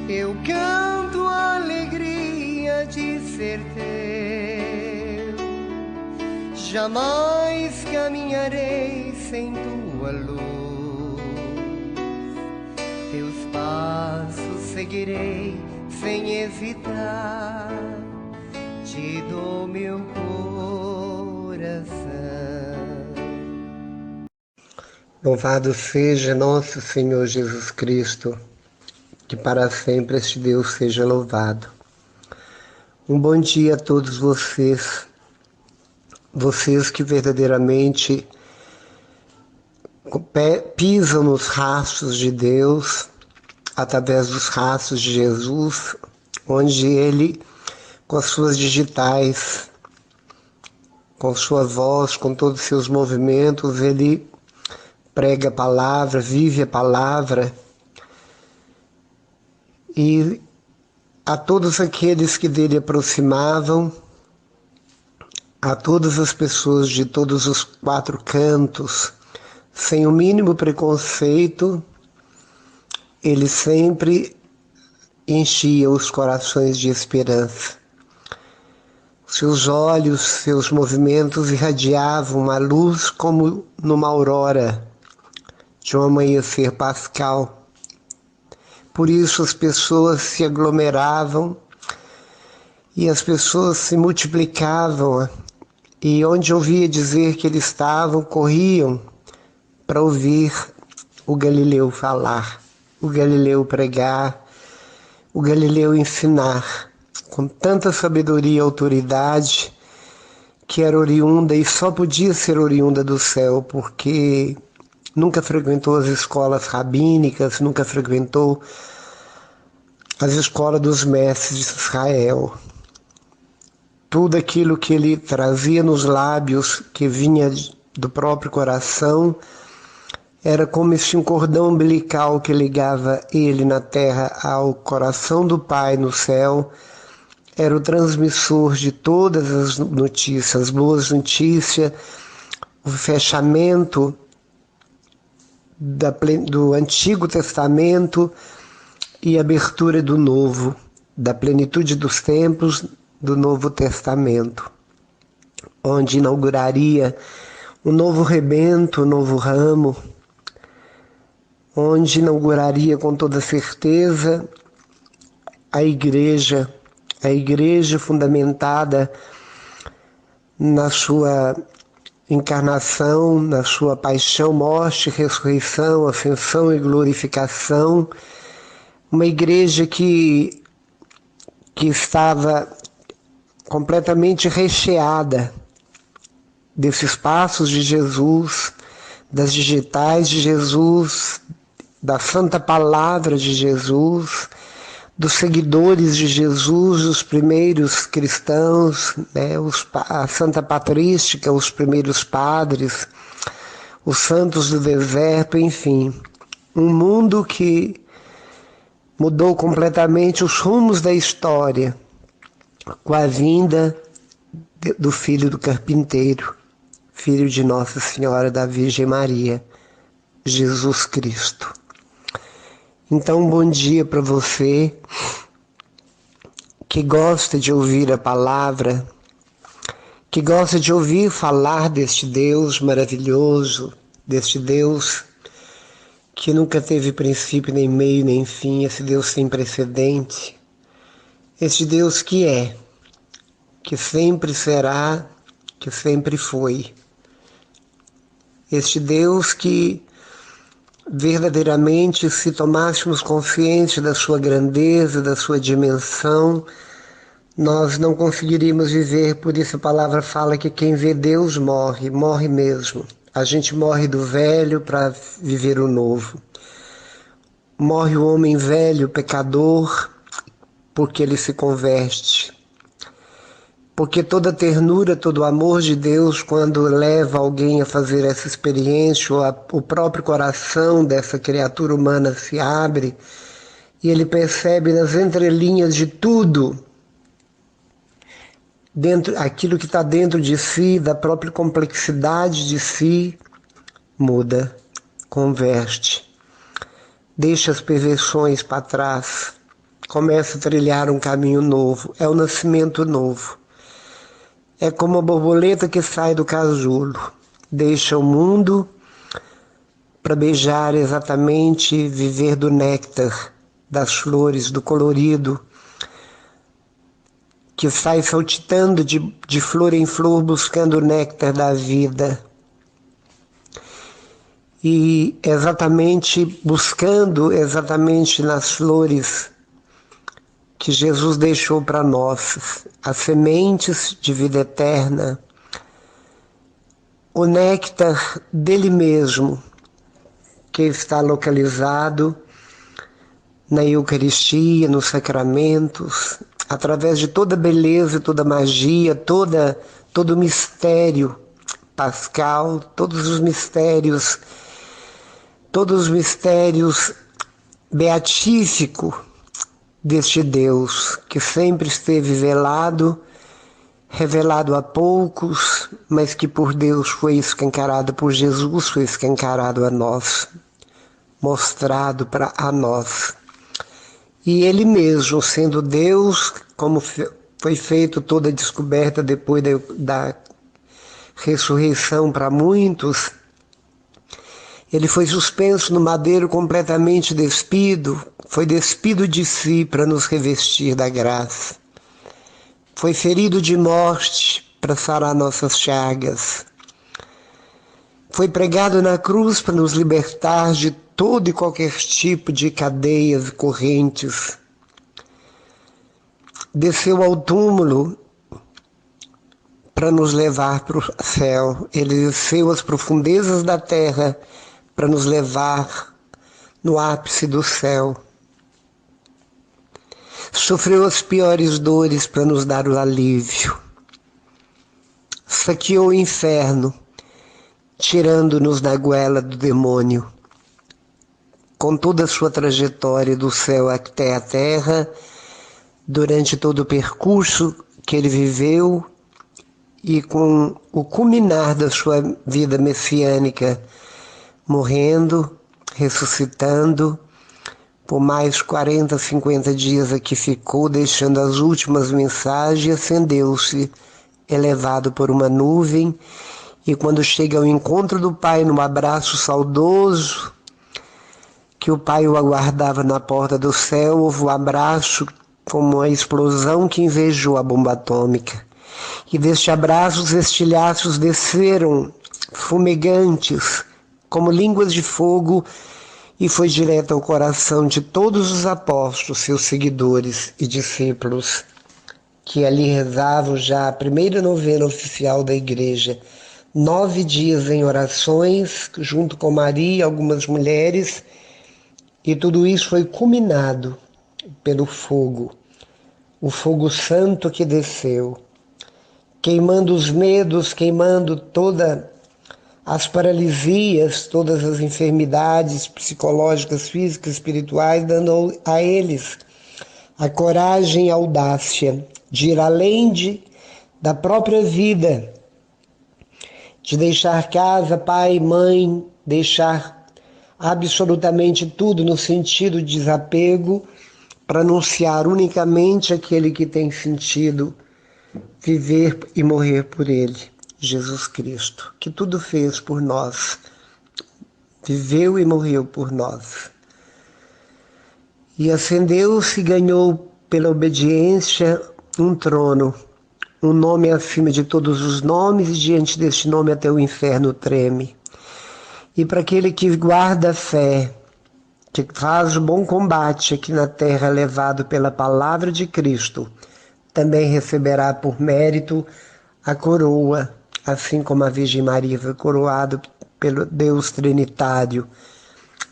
Eu canto a alegria de ser teu. Jamais caminharei sem tua luz. Teus passos seguirei sem hesitar. Te dou meu coração. Louvado seja nosso Senhor Jesus Cristo, que para sempre este Deus seja louvado. Um bom dia a todos vocês que verdadeiramente pisam nos rastros de Deus, através dos rastros de Jesus, onde Ele, com as suas digitais, com sua voz, com todos os seus movimentos, Ele prega a palavra, vive a palavra, e a todos aqueles que dele aproximavam, a todas as pessoas de todos os quatro cantos, sem o mínimo preconceito, ele sempre enchia os corações de esperança. Seus olhos, seus movimentos irradiavam uma luz como numa aurora de um amanhecer pascal. Por isso as pessoas se aglomeravam e as pessoas se multiplicavam, e onde ouvia dizer que eles estavam, corriam para ouvir o Galileu falar, o Galileu pregar, o Galileu ensinar, com tanta sabedoria e autoridade, que era oriunda e só podia ser oriunda do céu, porque nunca frequentou as escolas rabínicas, nunca frequentou as escolas dos mestres de Israel. Tudo aquilo que ele trazia nos lábios, que vinha do próprio coração, era como se um cordão umbilical que ligava ele na terra ao coração do Pai no céu. Era o transmissor de todas as notícias, as boas notícias, o fechamento do Antigo Testamento e abertura do Novo, da plenitude dos tempos do Novo Testamento, onde inauguraria um novo rebento, um novo ramo, onde inauguraria com toda certeza a igreja fundamentada na sua encarnação, na sua paixão, morte, ressurreição, ascensão e glorificação, uma igreja que estava completamente recheada desses passos de Jesus, das digitais de Jesus, da santa palavra de Jesus, dos seguidores de Jesus, os primeiros cristãos, a Santa Patrística, os primeiros padres, os santos do deserto, enfim. Um mundo que mudou completamente os rumos da história com a vinda do Filho do Carpinteiro, Filho de Nossa Senhora da Virgem Maria, Jesus Cristo. Então, bom dia para você que gosta de ouvir a palavra, que gosta de ouvir falar deste Deus maravilhoso, deste Deus que nunca teve princípio, nem meio, nem fim, esse Deus sem precedente, este Deus que sempre será, que sempre foi. Este Deus que verdadeiramente, se tomássemos consciência da sua grandeza, da sua dimensão, nós não conseguiríamos viver. Por isso a palavra fala que quem vê Deus morre, morre mesmo. A gente morre do velho para viver o novo. Morre o homem velho, pecador, porque ele se converte. Porque toda ternura, todo amor de Deus, quando leva alguém a fazer essa experiência, o próprio coração dessa criatura humana se abre e ele percebe nas entrelinhas de tudo, aquilo que está dentro de si, da própria complexidade de si, muda, converte, deixa as perversões para trás, começa a trilhar um caminho novo, é o nascimento novo. É como a borboleta que sai do casulo, deixa o mundo para beijar exatamente, viver do néctar, das flores, do colorido, que sai saltitando de flor em flor buscando o néctar da vida. E buscando exatamente nas flores que Jesus deixou para nós, as sementes de vida eterna, o néctar dele mesmo, que está localizado na Eucaristia, nos sacramentos, através de toda beleza, toda magia, todo mistério pascal, todos os mistérios beatíficos deste Deus que sempre esteve revelado a poucos, mas que por Deus foi escancarado, por Jesus foi escancarado a nós, mostrado a nós. E Ele mesmo, sendo Deus, como foi feito toda a descoberta depois da ressurreição para muitos, Ele foi suspenso no madeiro completamente despido, foi despido de si para nos revestir da graça. Foi ferido de morte para sarar nossas chagas. Foi pregado na cruz para nos libertar de todo e qualquer tipo de cadeias e correntes. Desceu ao túmulo para nos levar para o céu. Ele desceu às profundezas da terra para nos levar no ápice do céu. Sofreu as piores dores para nos dar o alívio. Saqueou o inferno, tirando-nos da goela do demônio. Com toda a sua trajetória do céu até a terra, durante todo o percurso que ele viveu e com o culminar da sua vida messiânica, morrendo, ressuscitando, por mais 40, 50 dias aqui ficou, deixando as últimas mensagens, acendeu-se, elevado por uma nuvem, e quando chega ao encontro do Pai, num abraço saudoso, que o Pai o aguardava na porta do céu, houve um abraço como a explosão que invejou a bomba atômica. E deste abraço os estilhaços desceram, fumegantes, como línguas de fogo, e foi direto ao coração de todos os apóstolos, seus seguidores e discípulos, que ali rezavam já a primeira novena oficial da igreja, 9 dias em orações, junto com Maria e algumas mulheres, e tudo isso foi culminado pelo fogo, o fogo santo que desceu, queimando os medos, queimando todas as paralisias, todas as enfermidades psicológicas, físicas, espirituais, dando a eles a coragem e a audácia de ir além da própria vida, de deixar casa, pai, mãe, deixar absolutamente tudo no sentido de desapego, para anunciar unicamente aquele que tem sentido viver e morrer por ele, Jesus Cristo, que tudo fez por nós, viveu e morreu por nós. E ascendeu-se e ganhou pela obediência um trono, um nome acima de todos os nomes, e diante deste nome até o inferno treme. E para aquele que guarda a fé, que faz o bom combate aqui na terra, levado pela palavra de Cristo, também receberá por mérito a coroa, assim como a Virgem Maria foi coroada pelo Deus Trinitário.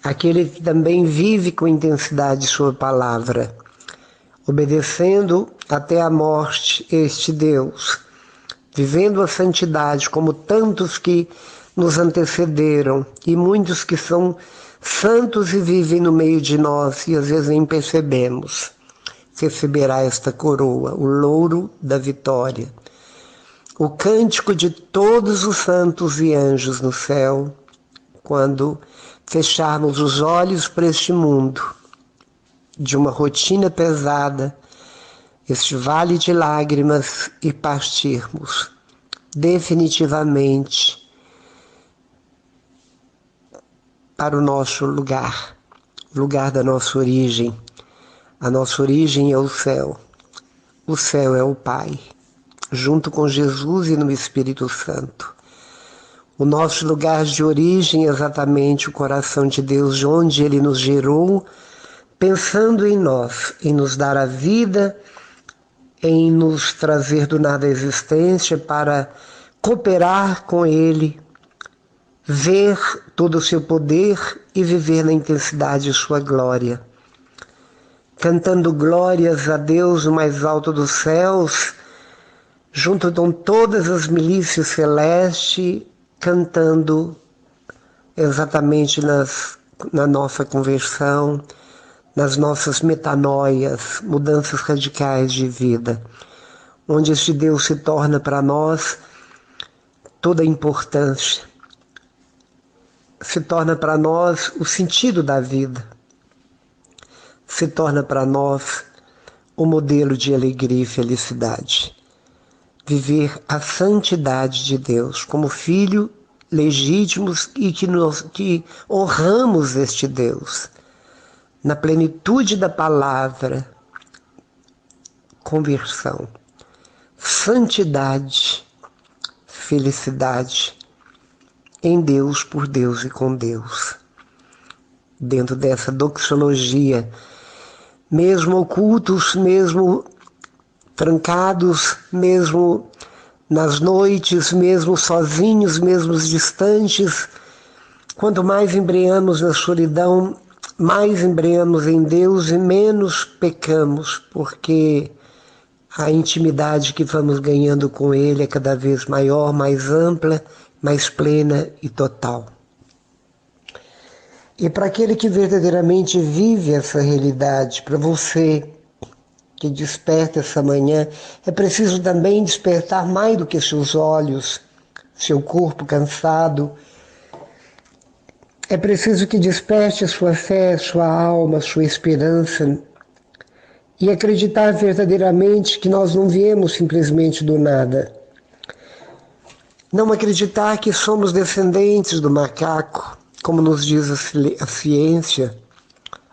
Aquele que também vive com intensidade sua palavra, obedecendo até a morte este Deus, vivendo a santidade como tantos que nos antecederam e muitos que são santos e vivem no meio de nós e às vezes nem percebemos, receberá esta coroa, o louro da vitória. O cântico de todos os santos e anjos no céu, quando fecharmos os olhos para este mundo de uma rotina pesada, este vale de lágrimas e partirmos definitivamente para o nosso lugar, o lugar da nossa origem. A nossa origem é o céu é o Pai, junto com Jesus e no Espírito Santo. O nosso lugar de origem é exatamente o coração de Deus, de onde Ele nos gerou, pensando em nós, em nos dar a vida, em nos trazer do nada à existência para cooperar com Ele, ver todo o seu poder e viver na intensidade de sua glória. Cantando glórias a Deus no mais alto dos céus, junto com todas as milícias celestes, cantando exatamente na nossa conversão, nas nossas metanoias, mudanças radicais de vida, onde este Deus se torna para nós toda a importância, se torna para nós o sentido da vida, se torna para nós o modelo de alegria e felicidade. Viver a santidade de Deus como filho legítimos e que honramos este Deus na plenitude da palavra, conversão, santidade, felicidade em Deus, por Deus e com Deus. Dentro dessa doxologia, mesmo ocultos, mesmo trancados, mesmo nas noites, mesmo sozinhos, mesmo distantes, quanto mais embriamos na solidão, mais embriamos em Deus e menos pecamos, porque a intimidade que vamos ganhando com Ele é cada vez maior, mais ampla, mais plena e total. E para aquele que verdadeiramente vive essa realidade, para você que desperta essa manhã, é preciso também despertar mais do que seus olhos, seu corpo cansado. É preciso que desperte a sua fé, sua alma, sua esperança e acreditar verdadeiramente que nós não viemos simplesmente do nada. Não acreditar que somos descendentes do macaco, como nos diz a ciência,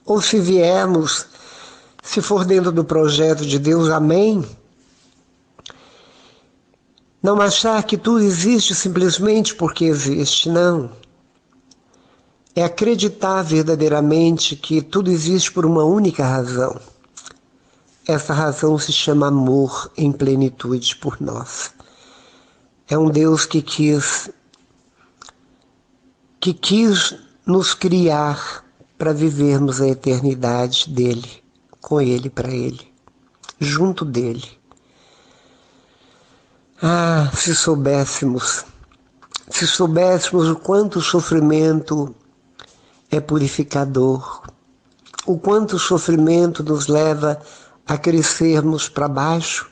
ou se viemos, se for dentro do projeto de Deus, amém. Não achar que tudo existe simplesmente porque existe, não. É acreditar verdadeiramente que tudo existe por uma única razão. Essa razão se chama amor em plenitude por nós. É um Deus que quis nos criar para vivermos a eternidade dele, com ele, para ele, junto dele. Ah, se soubéssemos o quanto o sofrimento é purificador, o quanto o sofrimento nos leva a crescermos para baixo,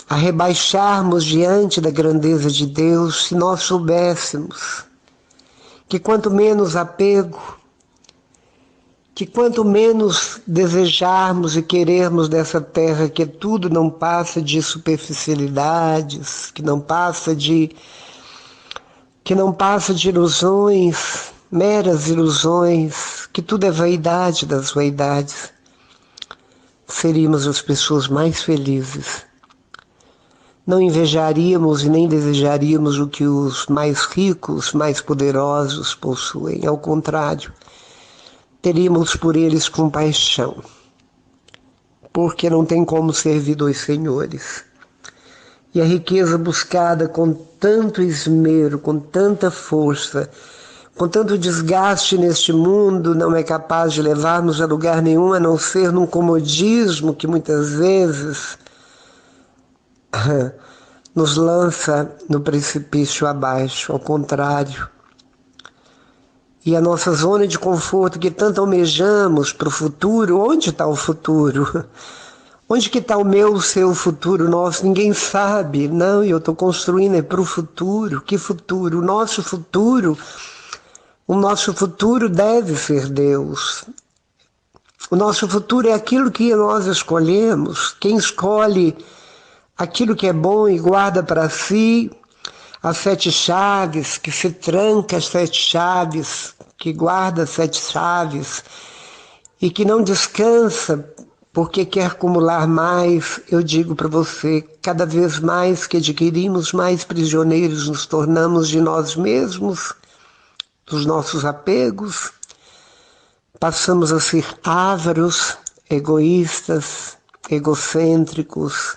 a rebaixarmos diante da grandeza de Deus, se nós soubéssemos que quanto menos apego, que quanto menos desejarmos e querermos dessa terra, que tudo não passa de superficialidades, que não passa de ilusões, meras ilusões, que tudo é vaidade das vaidades, seríamos as pessoas mais felizes. Não invejaríamos e nem desejaríamos o que os mais ricos, mais poderosos possuem. Ao contrário, teríamos por eles compaixão, porque não tem como servir dois senhores. E a riqueza buscada com tanto esmero, com tanta força, com tanto desgaste neste mundo, não é capaz de levar-nos a lugar nenhum, a não ser num comodismo que muitas vezes nos lança no precipício abaixo. Ao contrário. E a nossa zona de conforto que tanto almejamos para o futuro, onde está o futuro? Onde que está o seu futuro nosso? Ninguém sabe. Não, eu estou construindo para o futuro. Que futuro? O nosso futuro deve ser Deus. O nosso futuro é aquilo que nós escolhemos. Quem escolhe aquilo que é bom e guarda para si as 7 chaves, que se tranca as 7 chaves, que guarda as 7 chaves e que não descansa porque quer acumular mais, eu digo para você, cada vez mais que adquirimos, mais prisioneiros nos tornamos de nós mesmos, dos nossos apegos, passamos a ser ávaros, egoístas, egocêntricos,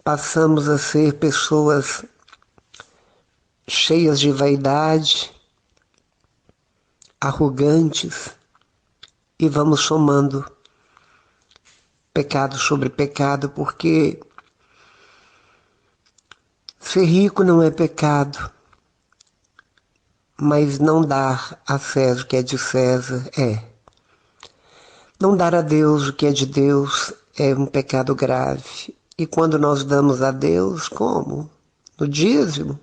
passamos a ser pessoas cheias de vaidade, arrogantes, e vamos somando pecado sobre pecado, porque ser rico não é pecado, mas não dar a César o que é de César é. Não dar a Deus o que é de Deus é um pecado grave. E quando nós damos a Deus, como? No dízimo?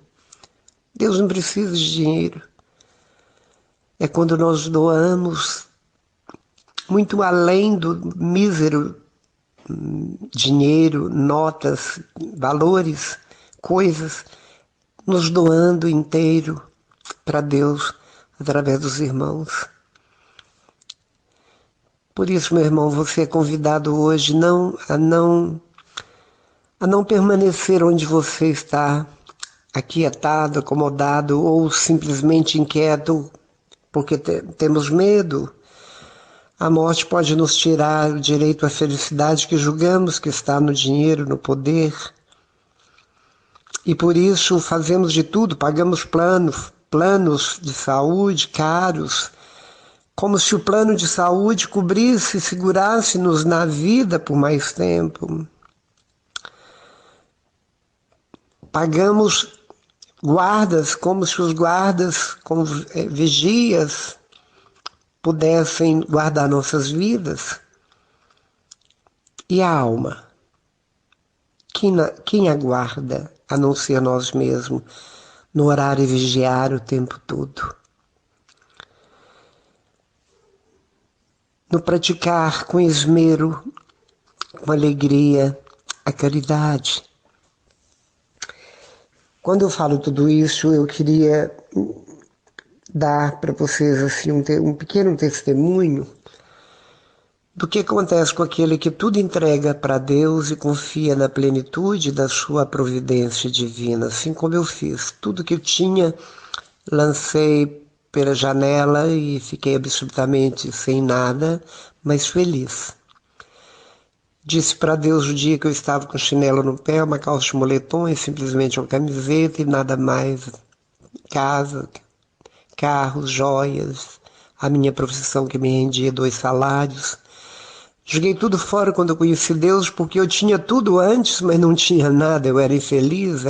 Deus não precisa de dinheiro. É quando nós doamos muito além do mísero dinheiro, notas, valores, coisas, nos doando inteiro para Deus através dos irmãos. Por isso, meu irmão, você é convidado hoje a não permanecer onde você está, aquietado, acomodado ou simplesmente inquieto, porque temos medo. A morte pode nos tirar o direito à felicidade que julgamos que está no dinheiro, no poder. E por isso fazemos de tudo, pagamos planos de saúde caros, como se o plano de saúde cobrisse e segurasse-nos na vida por mais tempo. Pagamos guardas, como se os guardas, como vigias, pudessem guardar nossas vidas. E a alma? Quem aguarda, a não ser nós mesmos, no horário e vigiar o tempo todo? No praticar com esmero, com alegria, a caridade. Quando eu falo tudo isso, eu queria dar para vocês assim, um pequeno testemunho do que acontece com aquele que tudo entrega para Deus e confia na plenitude da sua providência divina, assim como eu fiz. Tudo que eu tinha, lancei pela janela e fiquei absolutamente sem nada, mas feliz. Disse para Deus o dia que eu estava com chinelo no pé, uma calça de moletom e simplesmente uma camiseta e nada mais. Casa, carros, joias, a minha profissão que me rendia 2 salários. Joguei tudo fora quando eu conheci Deus, porque eu tinha tudo antes, mas não tinha nada, eu era infeliz,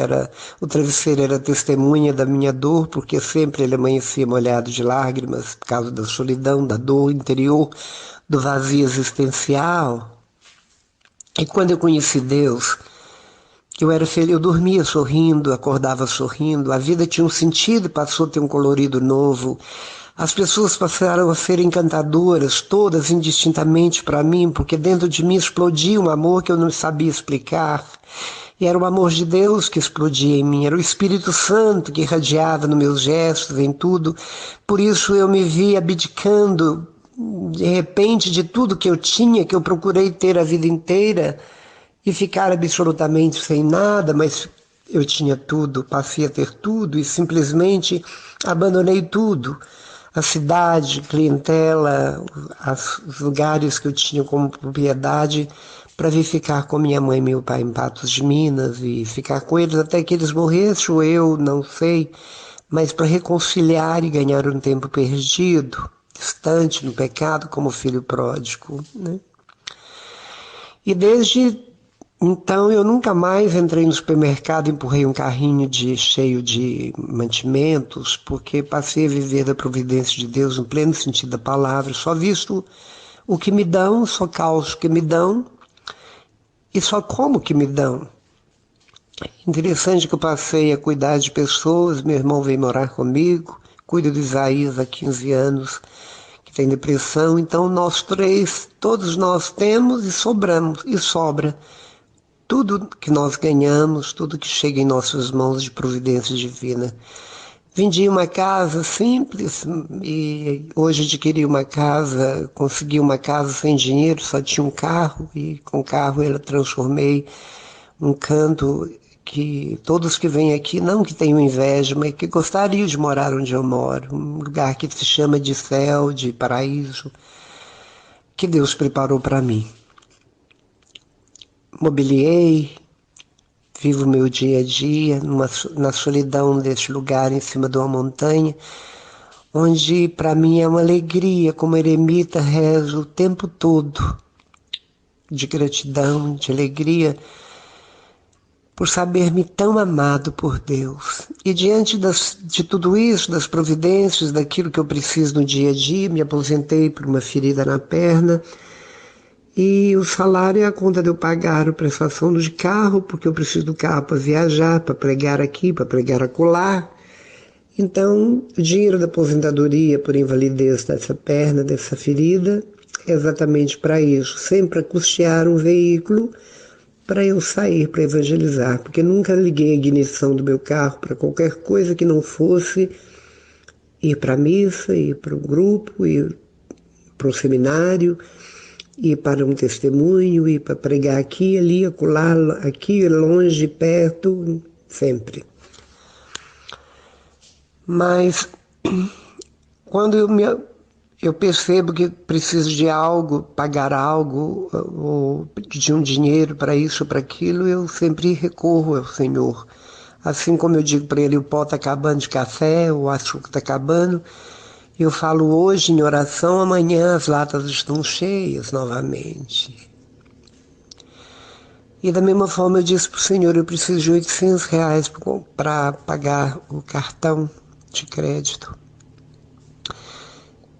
o travesseiro era testemunha da minha dor, porque sempre ele amanhecia molhado de lágrimas, por causa da solidão, da dor interior, do vazio existencial. E quando eu conheci Deus, eu era feliz, eu dormia sorrindo, acordava sorrindo, a vida tinha um sentido e passou a ter um colorido novo. As pessoas passaram a ser encantadoras, todas indistintamente para mim, porque dentro de mim explodia um amor que eu não sabia explicar. E era o amor de Deus que explodia em mim, era o Espírito Santo que irradiava nos meus gestos, em tudo. Por isso eu me vi abdicando, de repente, de tudo que eu tinha, que eu procurei ter a vida inteira, e ficar absolutamente sem nada, mas eu tinha tudo, passei a ter tudo e simplesmente abandonei tudo. A cidade, clientela, os lugares que eu tinha como propriedade, para vir ficar com minha mãe e meu pai em Patos de Minas e ficar com eles até que eles morressem, ou eu, não sei, mas para reconciliar e ganhar um tempo perdido, distante no pecado, como filho pródigo, né? E desde então eu nunca mais entrei no supermercado e empurrei um carrinho cheio de mantimentos, porque passei a viver da providência de Deus no pleno sentido da palavra, só visto o que me dão, só calço o que me dão e só como o que me dão. Interessante que eu passei a cuidar de pessoas, meu irmão veio morar comigo, cuido do Isaías há 15 anos, que tem depressão, então nós três, todos nós temos e sobramos, e sobra. Tudo que nós ganhamos, tudo que chega em nossas mãos de providência divina. Vendi uma casa simples e hoje adquiri uma casa, consegui uma casa sem dinheiro, só tinha um carro e com o carro eu transformei um canto que todos que vêm aqui, não que tenham inveja, mas que gostariam de morar onde eu moro, um lugar que se chama de céu, de paraíso, que Deus preparou para mim. Mobiliei, vivo meu dia a dia na solidão deste lugar em cima de uma montanha, onde para mim é uma alegria, como eremita rezo o tempo todo, de gratidão, de alegria, por saber-me tão amado por Deus. E diante de tudo isso, das providências, daquilo que eu preciso no dia a dia, me aposentei por uma ferida na perna, e o salário é a conta de eu pagar a prestação de carro, porque eu preciso do carro para viajar, para pregar aqui, para pregar acolá. Então, o dinheiro da aposentadoria por invalidez dessa perna, dessa ferida, é exatamente para isso, sempre para custear um veículo para eu sair, para evangelizar, porque nunca liguei a ignição do meu carro para qualquer coisa que não fosse ir para a missa, ir para o grupo, ir para o seminário, ir para um testemunho, ir para pregar aqui, ali, acolá, aqui, longe, perto, sempre. Mas quando eu percebo que preciso de algo, pagar algo, ou de um dinheiro para isso, para aquilo, eu sempre recorro ao Senhor. Assim como eu digo para ele, o pó está acabando de café, o açúcar está acabando, eu falo hoje em oração, amanhã as latas estão cheias novamente. E da mesma forma eu disse para o Senhor, eu preciso de R$800 para pagar o cartão de crédito.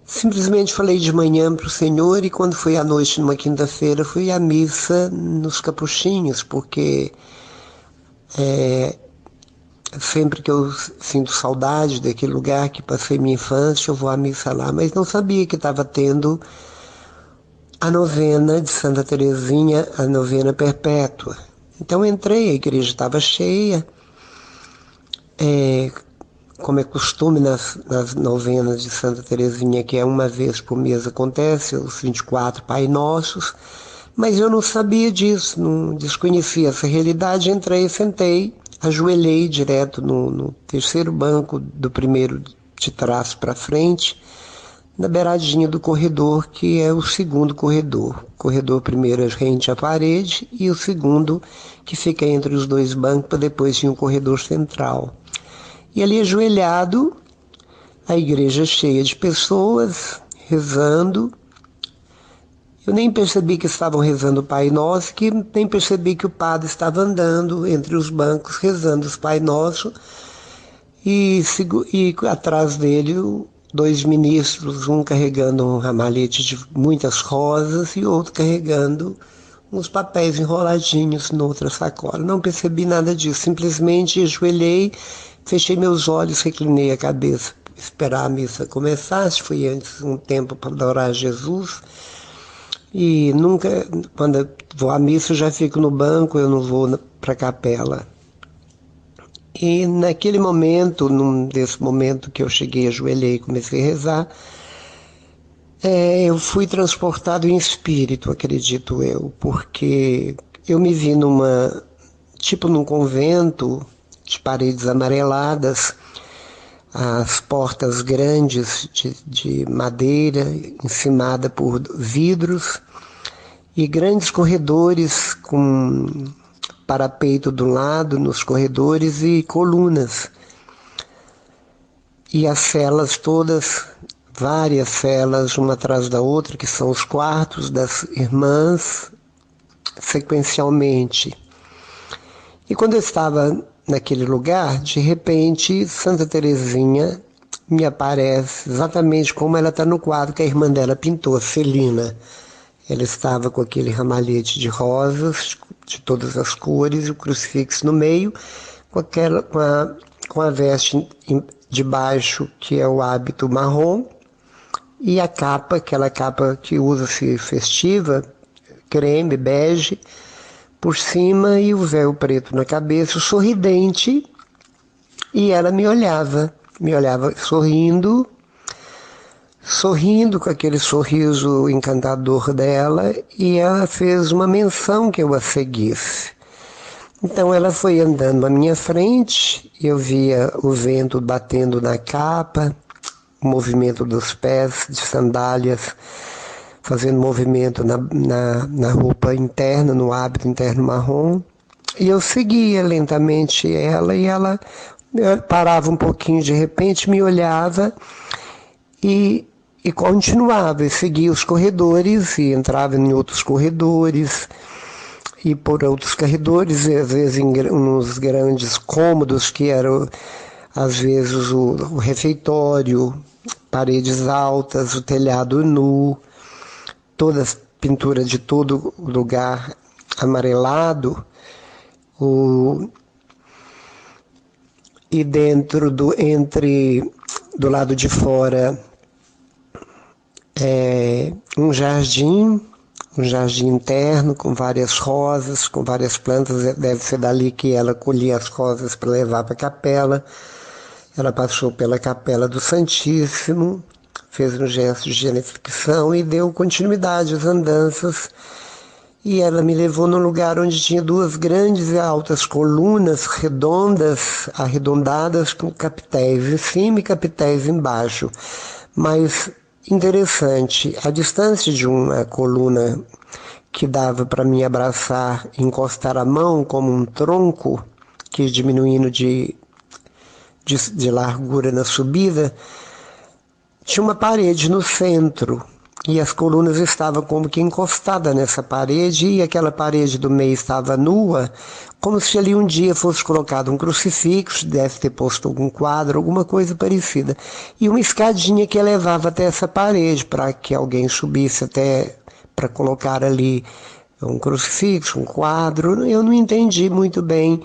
Simplesmente falei de manhã para o Senhor e quando foi à noite, numa quinta-feira, fui à missa nos Capuchinhos, porque sempre que eu sinto saudade daquele lugar que passei minha infância, eu vou à missa lá. Mas não sabia que estava tendo a novena de Santa Teresinha, a novena perpétua. Então entrei, a igreja estava cheia, como é costume nas novenas de Santa Teresinha, que é uma vez por mês acontece, os 24 Pai Nossos, mas eu não sabia disso, não desconhecia essa realidade, entrei, sentei, ajoelhei direto no terceiro banco do primeiro de trás para frente, na beiradinha do corredor, que é o segundo corredor. O corredor primeiro é rente à parede e o segundo que fica entre os dois bancos, para depois vir um corredor central. E ali ajoelhado, a igreja cheia de pessoas, rezando. Eu nem percebi que estavam rezando o Pai Nosso, que nem percebi que o padre estava andando entre os bancos, rezando os Pai Nosso, e atrás dele dois ministros, um carregando um ramalhete de muitas rosas e outro carregando uns papéis enroladinhos noutra sacola. Não percebi nada disso, simplesmente ajoelhei, fechei meus olhos, reclinei a cabeça, esperar a missa começar. Fui antes um tempo para adorar Jesus. E nunca, quando eu vou à missa, eu já fico no banco, eu não vou para a capela. E naquele momento, desse momento que eu cheguei, ajoelhei e comecei a rezar, eu fui transportado em espírito, acredito eu, porque eu me vi num convento de paredes amareladas, as portas grandes de madeira, encimada por vidros, e grandes corredores com parapeito do lado nos corredores e colunas. E as celas todas, várias celas, uma atrás da outra, que são os quartos das irmãs, sequencialmente. E quando eu estava naquele lugar, de repente, Santa Teresinha me aparece exatamente como ela está no quadro que a irmã dela pintou, a Celina. Ela estava com aquele ramalhete de rosas, de todas as cores, e o crucifixo no meio, com a veste de baixo, que é o hábito marrom, e a capa, aquela capa que usa-se festiva, creme, bege, por cima e o véu preto na cabeça, sorridente, e ela me olhava sorrindo com aquele sorriso encantador dela, e ela fez uma menção que eu a seguisse. Então ela foi andando à minha frente, eu via o vento batendo na capa, o movimento dos pés de sandálias, fazendo movimento na roupa interna, no hábito interno marrom. E eu seguia lentamente ela, e ela parava um pouquinho de repente, me olhava e continuava, e seguia os corredores, e entrava em outros corredores, e por outros corredores, e às vezes nos grandes cômodos, que eram às vezes o refeitório, paredes altas, o telhado nu, toda a pintura de todo lugar amarelado, e dentro do lado de fora um jardim interno com várias rosas, com várias plantas. Deve ser dali que ela colhia as rosas para levar para a capela. Ela passou pela capela do Santíssimo, fez um gesto de genuflexão e deu continuidade às andanças. E ela me levou num lugar onde tinha duas grandes e altas colunas redondas, arredondadas, com capitéis em cima e capitéis embaixo. Mas interessante, a distância de uma coluna que dava para me abraçar, encostar a mão como um tronco, que ia diminuindo de largura na subida, tinha uma parede no centro, e as colunas estavam como que encostadas nessa parede, e aquela parede do meio estava nua, como se ali um dia fosse colocado um crucifixo, deve ter posto algum quadro, alguma coisa parecida, e uma escadinha que levava até essa parede, para que alguém subisse até para colocar ali um crucifixo, um quadro. Eu não entendi muito bem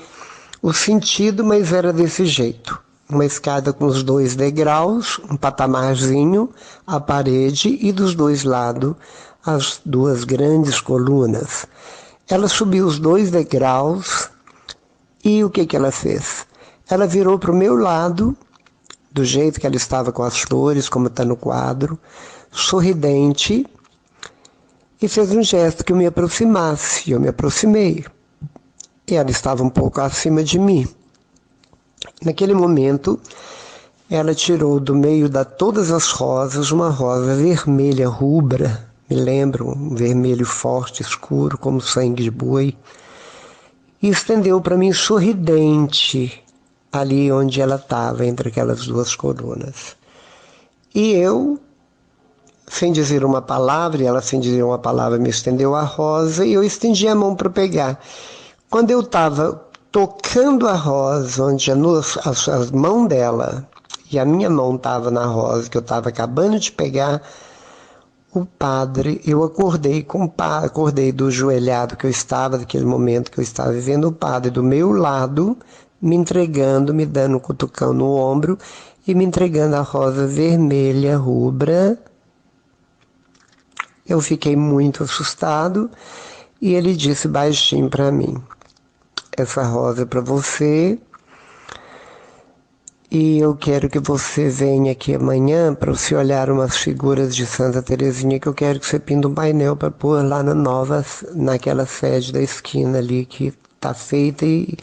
o sentido, mas era desse jeito. Uma escada com os 2 degraus, um patamarzinho, a parede, e dos 2 lados as 2 grandes colunas. Ela subiu os 2 degraus e o que ela fez? Ela virou para o meu lado, do jeito que ela estava com as flores, como está no quadro, sorridente, e fez um gesto que eu me aproximasse. Eu me aproximei. E ela estava um pouco acima de mim. Naquele momento, ela tirou do meio de todas as rosas uma rosa vermelha rubra, me lembro, um vermelho forte, escuro, como sangue de boi, e estendeu para mim sorridente, ali onde ela estava, entre aquelas 2 colunas. E eu, sem dizer uma palavra, e ela sem dizer uma palavra me estendeu a rosa, e eu estendi a mão para pegar. Quando eu estava tocando a rosa, onde a mão dela e a minha mão estava na rosa, que eu estava acabando de pegar, o padre, eu acordei do joelhado que eu estava, daquele momento que eu estava vivendo, o padre do meu lado, me entregando, me dando um cutucão no ombro e me entregando a rosa vermelha, rubra. Eu fiquei muito assustado e ele disse baixinho para mim: essa rosa é para você, e eu quero que você venha aqui amanhã para você olhar umas figuras de Santa Teresinha, que eu quero que você pinta um painel para pôr lá naquela sede da esquina ali que está feita, e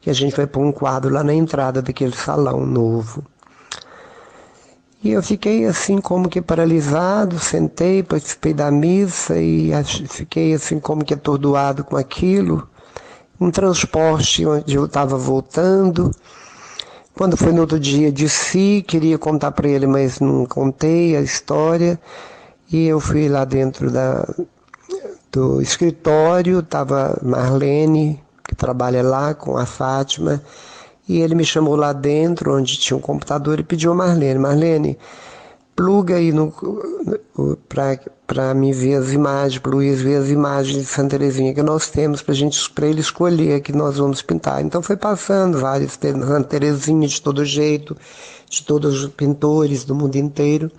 a gente vai pôr um quadro lá na entrada daquele salão novo. E eu fiquei assim como que paralisado, sentei, participei da missa e fiquei assim como que atordoado com aquilo. Um transporte onde eu estava voltando. Quando foi no outro dia, desci, queria contar para ele, mas não contei a história. E eu fui lá dentro do escritório, estava Marlene, que trabalha lá com a Fátima, e ele me chamou lá dentro, onde tinha um computador, e pediu a Marlene, pluga aí para me ver as imagens, para o Luiz ver as imagens de Santa Teresinha que nós temos, para ele escolher a que nós vamos pintar. Então foi passando várias Santa Teresinha de todo jeito, de todos os pintores do mundo inteiro.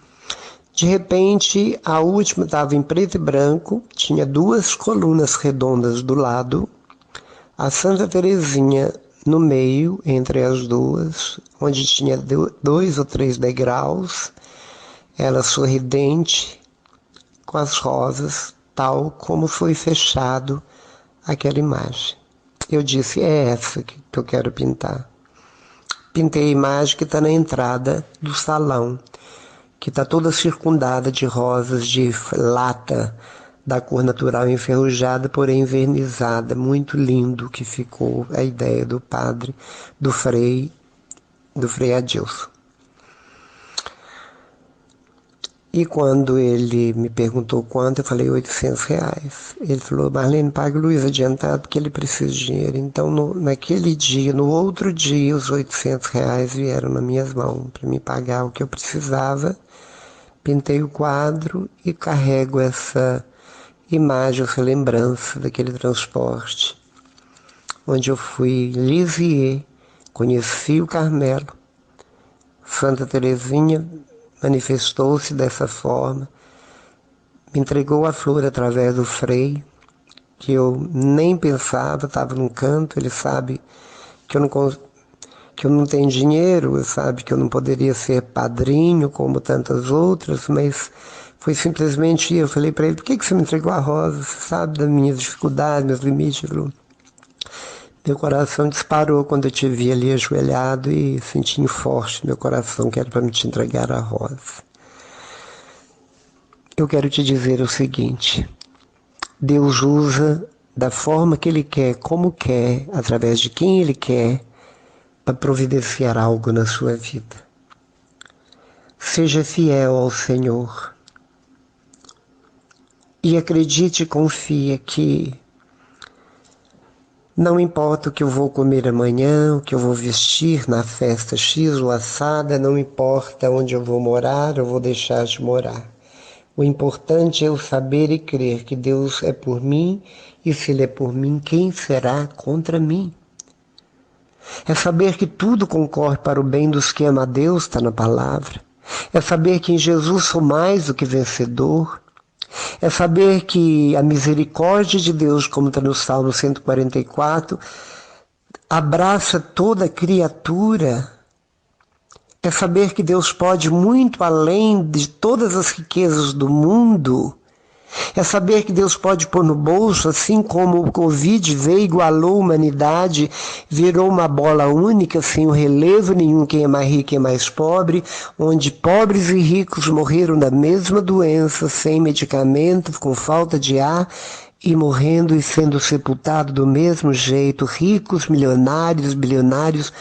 De repente, a última estava em preto e branco, tinha 2 colunas redondas do lado, a Santa Teresinha no meio, entre as duas, onde tinha 2 ou 3 degraus, ela sorridente, com as rosas, tal como foi fechado aquela imagem. Eu disse, é essa que eu quero pintar. Pintei a imagem que está na entrada do salão, que está toda circundada de rosas de lata, da cor natural enferrujada, porém envernizada. Muito lindo que ficou a ideia do padre, do Frei Adilson. E quando ele me perguntou quanto, eu falei R$800. Ele falou, Marlene, pague o Luiz adiantado porque ele precisa de dinheiro. Então, naquele dia, no outro dia, os R$800 vieram nas minhas mãos para me pagar o que eu precisava. Pintei o quadro e carrego essa imagem, essa lembrança daquele transporte, onde eu fui Lisieux, conheci o Carmelo, Santa Teresinha manifestou-se dessa forma, me entregou a flor através do Frei, que eu nem pensava, estava num canto, ele sabe que eu não tenho dinheiro, ele sabe que eu não poderia ser padrinho como tantas outras, mas foi simplesmente, eu falei para ele, por que você me entregou a rosa? Você sabe das minhas dificuldades, meus limites? Meu coração disparou quando eu te vi ali ajoelhado e senti forte meu coração que era para me te entregar a rosa. Eu quero te dizer o seguinte, Deus usa da forma que Ele quer, como quer, através de quem Ele quer, para providenciar algo na sua vida. Seja fiel ao Senhor e acredite e confia que não importa o que eu vou comer amanhã, o que eu vou vestir na festa X ou assada, não importa onde eu vou morar ou vou deixar de morar. O importante é eu saber e crer que Deus é por mim, e se Ele é por mim, quem será contra mim? É saber que tudo concorre para o bem dos que amam a Deus, está na palavra. É saber que em Jesus sou mais do que vencedor. É saber que a misericórdia de Deus, como está no Salmo 144, abraça toda criatura. É saber que Deus pode muito além de todas as riquezas do mundo. É saber que Deus pode pôr no bolso, assim como o Covid veio, igualou a humanidade, virou uma bola única, sem o relevo nenhum, quem é mais rico, quem é mais pobre, onde pobres e ricos morreram da mesma doença, sem medicamento, com falta de ar, e morrendo e sendo sepultados do mesmo jeito, ricos, milionários, bilionários,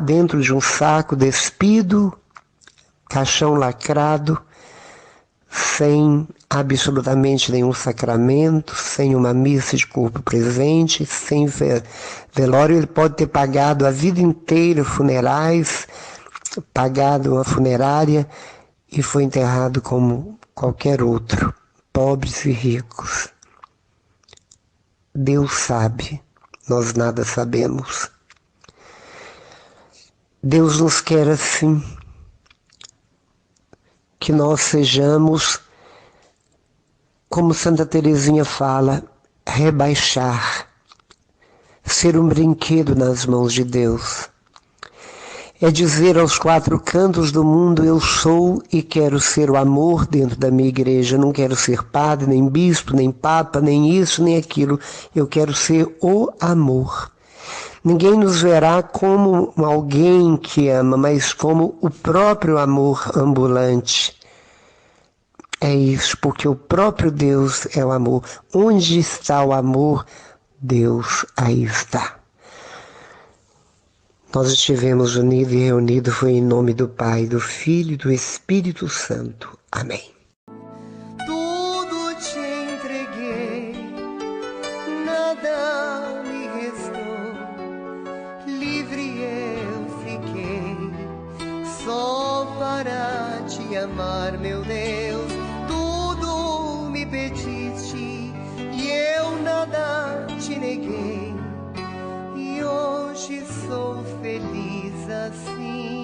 dentro de um saco despido, caixão lacrado, sem absolutamente nenhum sacramento, sem uma missa de corpo presente, sem velório. Ele pode ter pagado a vida inteira funerais, pagado uma funerária e foi enterrado como qualquer outro, pobres e ricos. Deus sabe, nós nada sabemos. Deus nos quer assim, que nós sejamos, como Santa Teresinha fala, rebaixar, ser um brinquedo nas mãos de Deus. É dizer aos 4 cantos do mundo, eu sou e quero ser o amor dentro da minha igreja. Eu não quero ser padre, nem bispo, nem papa, nem isso, nem aquilo. Eu quero ser o amor. Ninguém nos verá como alguém que ama, mas como o próprio amor ambulante. É isso, porque o próprio Deus é o amor. Onde está o amor? Deus aí está. Nós estivemos unidos e reunidos, foi em nome do Pai, do Filho e do Espírito Santo. Amém. Tudo te entreguei, nada me restou, livre eu fiquei, só para te amar, meu Deus. Tudo me pediste e eu nada te neguei, e hoje sou feliz assim.